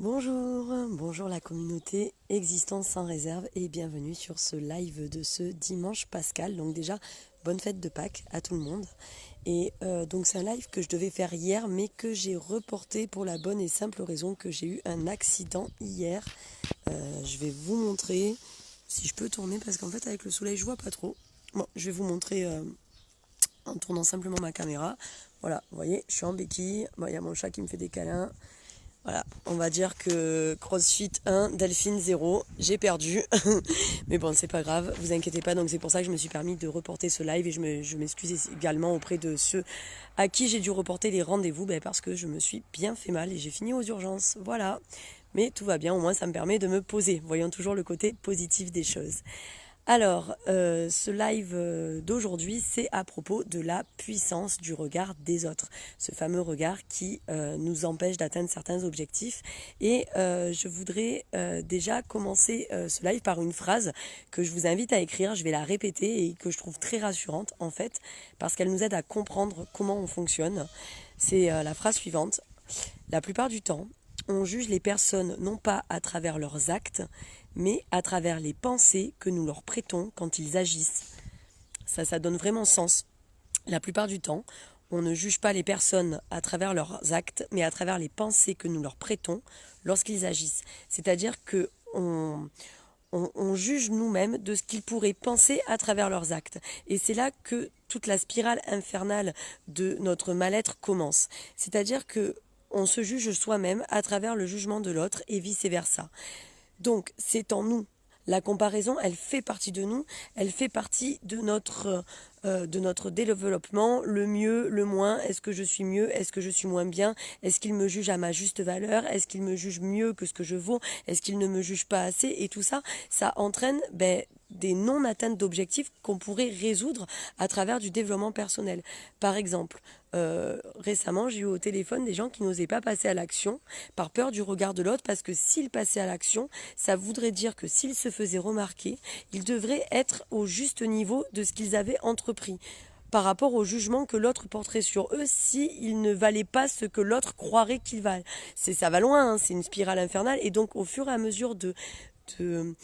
Bonjour la communauté Existence sans réserve et bienvenue sur ce live de ce dimanche pascal. Donc déjà, bonne fête de Pâques à tout le monde. Et donc c'est un live que je devais faire hier mais que j'ai reporté pour la bonne et simple raison que j'ai eu un accident hier. Je vais vous montrer si je peux tourner parce qu'en fait avec le soleil je vois pas trop. Bon, je vais vous montrer en tournant simplement ma caméra. Voilà, vous voyez, je suis en béquille. Bon, il y a mon chat qui me fait des câlins. Voilà, on va dire que CrossFit 1, Delphine 0, j'ai perdu. Mais bon, c'est pas grave, vous inquiétez pas. Donc c'est pour ça que je me suis permis de reporter ce live et je m'excuse également auprès de ceux à qui j'ai dû reporter les rendez-vous parce que je me suis bien fait mal et j'ai fini aux urgences. Voilà, mais tout va bien, au moins ça me permet de me poser. Voyons toujours le côté positif des choses. Alors, ce live d'aujourd'hui, c'est à propos de la puissance du regard des autres. Ce fameux regard qui nous empêche d'atteindre certains objectifs. Et je voudrais déjà commencer ce live par une phrase que je vous invite à écrire. Je vais la répéter et que je trouve très rassurante en fait, parce qu'elle nous aide à comprendre comment on fonctionne. C'est la phrase suivante. La plupart du temps, on juge les personnes non pas à travers leurs actes, mais à travers les pensées que nous leur prêtons quand ils agissent. Ça donne vraiment sens. La plupart du temps, on ne juge pas les personnes à travers leurs actes, mais à travers les pensées que nous leur prêtons lorsqu'ils agissent. C'est-à-dire que on juge nous-mêmes de ce qu'ils pourraient penser à travers leurs actes. Et c'est là que toute la spirale infernale de notre mal-être commence. C'est-à-dire que on se juge soi-même à travers le jugement de l'autre et vice-versa. Donc, c'est en nous. La comparaison, elle fait partie de nous, elle fait partie de notre développement, le mieux, le moins, est-ce que je suis mieux, est-ce que je suis moins bien, est-ce qu'il me juge à ma juste valeur, est-ce qu'il me juge mieux que ce que je vaux, est-ce qu'il ne me juge pas assez, et tout ça, ça entraîne des non-atteintes d'objectifs qu'on pourrait résoudre à travers du développement personnel. Par exemple, récemment, j'ai eu au téléphone des gens qui n'osaient pas passer à l'action par peur du regard de l'autre, parce que s'ils passaient à l'action, ça voudrait dire que s'ils se faisaient remarquer, ils devraient être au juste niveau de ce qu'ils avaient entrepris par rapport au jugement que l'autre porterait sur eux s'ils ne valaient pas ce que l'autre croirait qu'ils valent. Ça va loin, hein, c'est une spirale infernale, et donc au fur et à mesure de, de,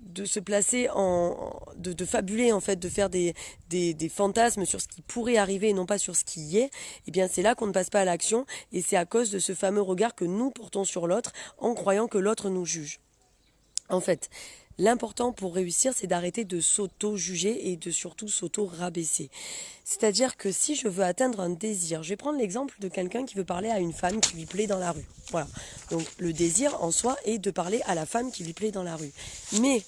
de se placer de fabuler en fait, de faire des fantasmes sur ce qui pourrait arriver et non pas sur ce qui y est, eh bien c'est là qu'on ne passe pas à l'action, et c'est à cause de ce fameux regard que nous portons sur l'autre en croyant que l'autre nous juge. En fait, l'important pour réussir, c'est d'arrêter de s'auto-juger et de surtout s'auto-rabaisser. C'est-à-dire que si je veux atteindre un désir, je vais prendre l'exemple de quelqu'un qui veut parler à une femme qui lui plaît dans la rue. Voilà. Donc le désir en soi est de parler à la femme qui lui plaît dans la rue. Mais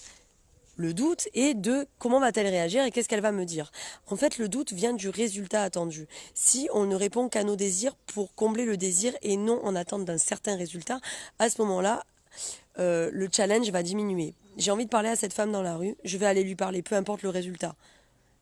le doute est de comment va-t-elle réagir et qu'est-ce qu'elle va me dire. En fait, le doute vient du résultat attendu. Si on ne répond qu'à nos désirs pour combler le désir et non en attente d'un certain résultat, à ce moment-là, le challenge va diminuer. J'ai envie de parler à cette femme dans la rue, je vais aller lui parler, peu importe le résultat.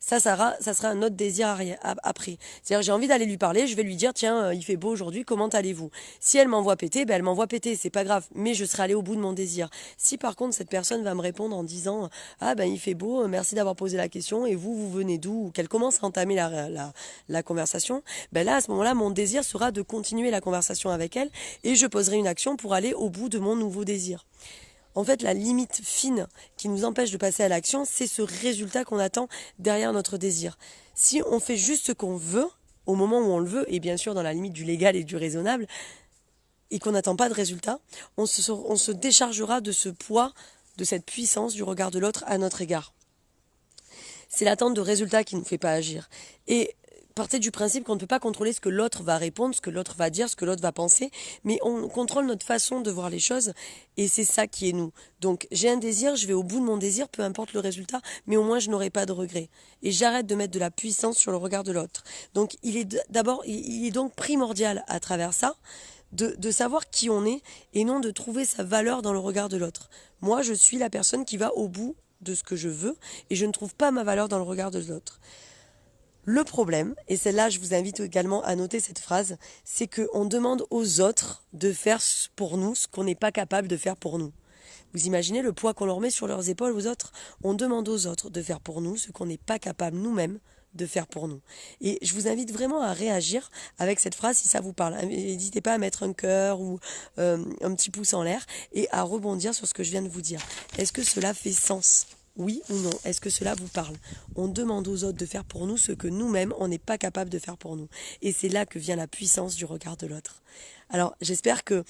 Ça sera un autre désir après. C'est-à-dire, j'ai envie d'aller lui parler, je vais lui dire, tiens, il fait beau aujourd'hui, comment allez-vous? Si elle m'envoie péter, elle m'envoie péter, c'est pas grave, mais je serai allée au bout de mon désir. Si par contre, cette personne va me répondre en disant, ah il fait beau, merci d'avoir posé la question, et vous venez d'où? Ou qu'elle commence à entamer la conversation, là, à ce moment-là, mon désir sera de continuer la conversation avec elle, et je poserai une action pour aller au bout de mon nouveau désir. En fait, la limite fine qui nous empêche de passer à l'action, c'est ce résultat qu'on attend derrière notre désir. Si on fait juste ce qu'on veut, au moment où on le veut, et bien sûr dans la limite du légal et du raisonnable, et qu'on n'attend pas de résultat, on se déchargera de ce poids, de cette puissance du regard de l'autre à notre égard. C'est l'attente de résultats qui ne nous fait pas agir. Et partez du principe qu'on ne peut pas contrôler ce que l'autre va répondre, ce que l'autre va dire, ce que l'autre va penser, mais on contrôle notre façon de voir les choses, et c'est ça qui est nous. Donc j'ai un désir, je vais au bout de mon désir, peu importe le résultat, mais au moins je n'aurai pas de regrets. Et j'arrête de mettre de la puissance sur le regard de l'autre. Donc il est donc primordial à travers ça, de savoir qui on est, et non de trouver sa valeur dans le regard de l'autre. Moi, je suis la personne qui va au bout de ce que je veux, et je ne trouve pas ma valeur dans le regard de l'autre. Le problème, et celle-là je vous invite également à noter cette phrase, c'est qu'on demande aux autres de faire pour nous ce qu'on n'est pas capable de faire pour nous. Vous imaginez le poids qu'on leur met sur leurs épaules aux autres? On demande aux autres de faire pour nous ce qu'on n'est pas capable nous-mêmes de faire pour nous. Et je vous invite vraiment à réagir avec cette phrase si ça vous parle. N'hésitez pas à mettre un cœur ou un petit pouce en l'air et à rebondir sur ce que je viens de vous dire. Est-ce que cela fait sens ? Oui ou non? Est-ce que cela vous parle? On demande aux autres de faire pour nous ce que nous-mêmes, on n'est pas capable de faire pour nous. Et c'est là que vient la puissance du regard de l'autre. Alors, j'espère que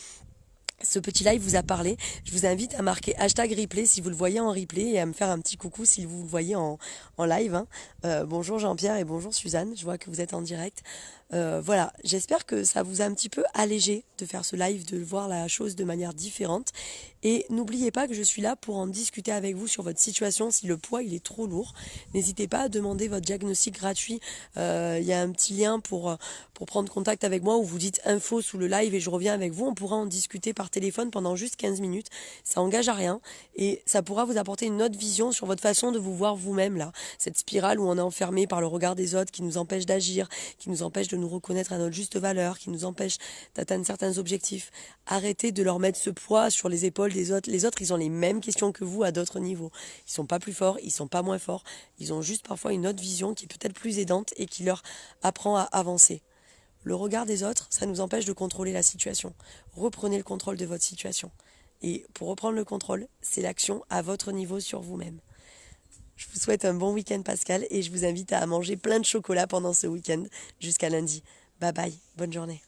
ce petit live vous a parlé. Je vous invite à marquer #replay si vous le voyez en replay et à me faire un petit coucou si vous le voyez en live. Hein. Bonjour Jean-Pierre et bonjour Suzanne, je vois que vous êtes en direct. Voilà, j'espère que ça vous a un petit peu allégé de faire ce live, de voir la chose de manière différente. Et n'oubliez pas que je suis là pour en discuter avec vous sur votre situation. Si le poids il est trop lourd, n'hésitez pas à demander votre diagnostic gratuit. Il y a un petit lien pour prendre contact avec moi où vous dites info sous le live et je reviens avec vous. On pourra en discuter par téléphone pendant juste 15 minutes. Ça engage à rien et ça pourra vous apporter une autre vision sur votre façon de vous voir vous-même là. Cette spirale où on est enfermé par le regard des autres qui nous empêche d'agir, qui nous empêche de nous reconnaître à notre juste valeur, qui nous empêche d'atteindre certains objectifs. Arrêtez de leur mettre ce poids sur les épaules des autres. Les autres, ils ont les mêmes questions que vous à d'autres niveaux. Ils sont pas plus forts, ils sont pas moins forts. Ils ont juste parfois une autre vision qui est peut-être plus aidante et qui leur apprend à avancer. Le regard des autres, ça nous empêche de contrôler la situation. Reprenez le contrôle de votre situation. Et pour reprendre le contrôle, c'est l'action à votre niveau sur vous-même. Je vous souhaite un bon week-end Pascal et je vous invite à manger plein de chocolat pendant ce week-end jusqu'à lundi. Bye bye, bonne journée.